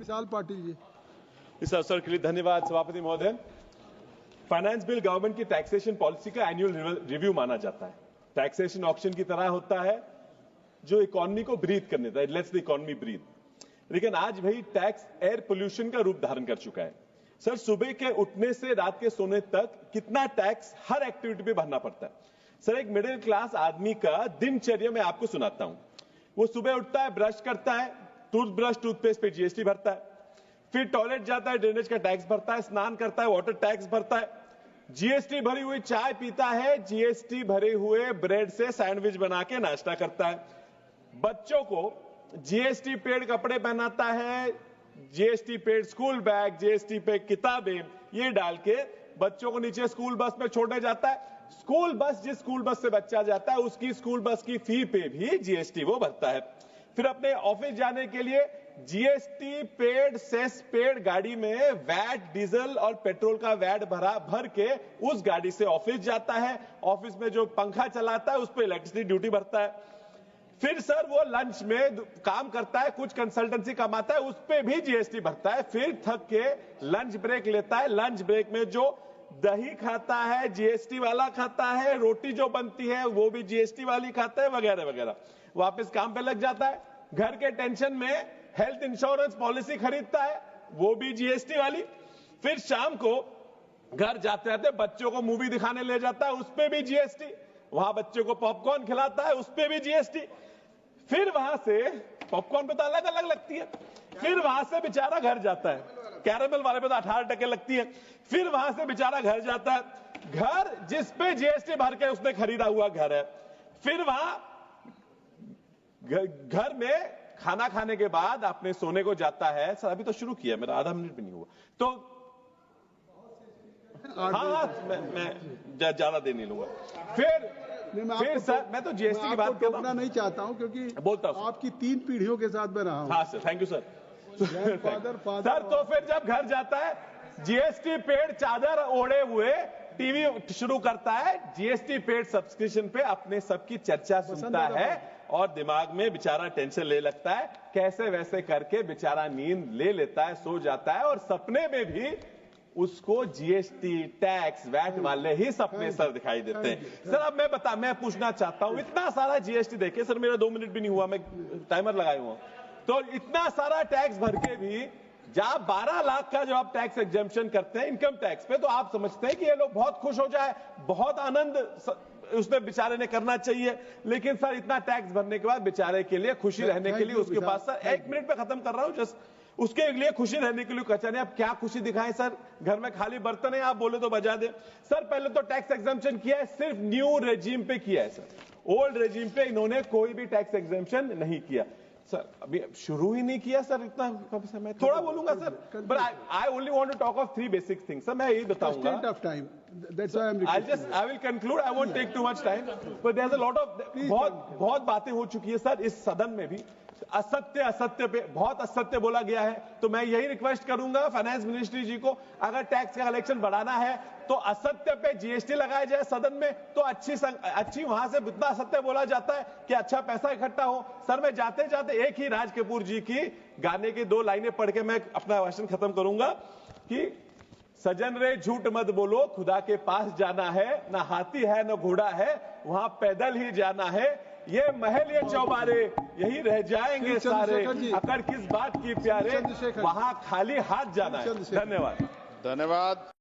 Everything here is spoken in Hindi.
विशाल पाटिल जी। इस अवसर के लिए धन्यवाद सभापति महोदय। फाइनेंस बिल गवर्नमेंट की टैक्सेशन पॉलिसी का एनुअल रिव्यू माना जाता है। टैक्सेशन ऑक्शन की तरह होता है जो इकोनॉमी को ब्रीथ करने देता है, लेट्स द इकोनॉमी ब्रीथ। लेकिन आज भाई टैक्स एयर पोल्यूशन का रूप धारण कर चुका है। सर, सुबह के उठने से रात के सोने तक कितना टैक्स हर एक्टिविटी पे भरना पड़ता है। सर, एक मिडिल क्लास आदमी का दिनचर्या में आपको सुनाता हूं। वो सुबह उठता है, ब्रश करता है, टूथब्रश टूथपेस्ट पे जीएसटी भरता है, फिर टॉयलेट जाता है, ड्रेनेज का टैक्स भरता है, स्नान करता है, वाटर टैक्स भरता है, जीएसटी भरी हुई चाय पीता है, जीएसटी भरे हुए ब्रेड से सैंडविच बना के नाश्ता करता है, बच्चों को जीएसटी पेड कपड़े पहनाता है, GST paid school bag, GST पे किताबें, ये डाल के बच्चों को नीचे स्कूल बस में छोड़ने जाता है। स्कूल बस, जिस स्कूल बस से बच्चा जाता है उसकी स्कूल बस की फी पे भी जीएसटी वो भरता है। फिर अपने ऑफिस जाने के लिए जीएसटी पेड, सेस पेड गाड़ी में वैट, डीजल और पेट्रोल का वैट भर के उस गाड़ी से ऑफिस जाता है। ऑफिस में जो पंखा चलाता है उस पर इलेक्ट्रिसिटी ड्यूटी भरता है। फिर सर वो लंच में काम करता है, कुछ कंसल्टेंसी कमाता है, उस पर भी जीएसटी भरता है। फिर थक के लंच ब्रेक लेता है, लंच ब्रेक में जो दही खाता है जीएसटी वाला खाता है, रोटी जो बनती है वो भी जीएसटी वाली खाता है, वगैरह वगैरह। वापस काम पे लग जाता है। घर के टेंशन में हेल्थ इंश्योरेंस पॉलिसी खरीदता है, वो भी जीएसटी वाली। फिर शाम को घर जाते जाते बच्चों को मूवी दिखाने ले जाता है, उस पे भी जीएसटी। वहां बच्चों को पॉपकॉर्न खिलाता है, उस पे भी जीएसटी। फिर वहां से पॉपकॉर्न पे तो अलग अलग लगती है। फिर वहां से बेचारा घर जाता है, कैरेमल वाले पे तो 18% लगती है। फिर वहां से बेचारा घर जाता है, घर जिस पे जीएसटी भर के उसने खरीदा हुआ घर है। फिर वहां घर में खाना खाने के बाद अपने सोने को जाता है। सर, अभी तो शुरू किया, मेरा आधा मिनट भी नहीं हुआ तो हाँ, मैं ज्यादा देर नहीं लूंगा। फिर सर, मैं तो जीएसटी की बात करना नहीं चाहता हूं क्योंकि बोलता हूं आपकी 3 पीढ़ियों के साथ मैं रहा हूं। हाँ sir, thank you sir. Father तो फिर जब घर जाता है, जीएसटी पेड चादर ओढ़े हुए टीवी शुरू करता है, जीएसटी पेड सब्सक्रिप्शन पे अपने सबकी चर्चा सुनता है और दिमाग में बेचारा टेंशन ले लगता है। कैसे वैसे करके बेचारा नींद ले लेता है, सो जाता है और सपने में भी उसको जीएसटी, टैक्स, वैट वाले ही सपने सर दिखाई देते हैं। सर, अब मैं पूछना चाहता हूं, इतना सारा जीएसटी देखिए सर, मेरा 2 मिनट भी नहीं हुआ, मैं टाइमर लगाया हुआ, तो इतना सारा टैक्स भर के भी जब 12 लाख का जो आप टैक्स एग्जेम्पशन करते हैं इनकम टैक्स पे, तो आप समझते हैं कि ये लोग बहुत खुश हो जाए, बहुत आनंद उसने बेचारे ने करना चाहिए। लेकिन सर, इतना टैक्स भरने के बाद बेचारे के लिए खुशी रहने के लिए उसके पास, सर 1 मिनट में खत्म कर रहा हूं, जस्ट उसके लिए खुशी रहने के लिए कचा नहीं। अब क्या खुशी दिखाएं सर, घर में खाली बर्तन है, आप बोले तो बजा दे। सर, पहले तो टैक्स एग्जेम्पशन किया है, सिर्फ न्यू रेजिम पे किया है सर, ओल्ड रेजिम पे इन्होंने कोई भी टैक्स एग्जेम्पशन नहीं किया। सर, अभी शुरू ही नहीं किया सर, इतना कब से मैं थोड़ा बोलूंगा sir, but I only want to talk of 3 basic things. Sir, मैं यही बताऊंगा, I will conclude, I won't take too much time, but there is a lot of, बहुत बातें हो चुकी है सर इस सदन में भी, असत्य पे बहुत असत्य बोला गया है। तो मैं यही रिक्वेस्ट करूंगा फाइनेंस मिनिस्ट्री जी को, अगर टैक्स का कलेक्शन बढ़ाना है तो असत्य पे जीएसटी लगाया जाए सदन में, तो अच्छी वहां से इतना असत्य बोला जाता है कि अच्छा पैसा इकट्ठा हो। सर, मैं जाते जाते एक ही राज कपूर जी की गाने की 2 लाइनें पढ़ के मैं अपना भाषण खत्म करूंगा कि सजन रे झूठ मत बोलो, खुदा के पास जाना है, ना हाथी है ना घोड़ा है, वहां पैदल ही जाना है, ये महल ये चौबारे यही रह जाएंगे सारे, अकड़ किस बात की प्यारे, वहां खाली हाथ जाना है। धन्यवाद।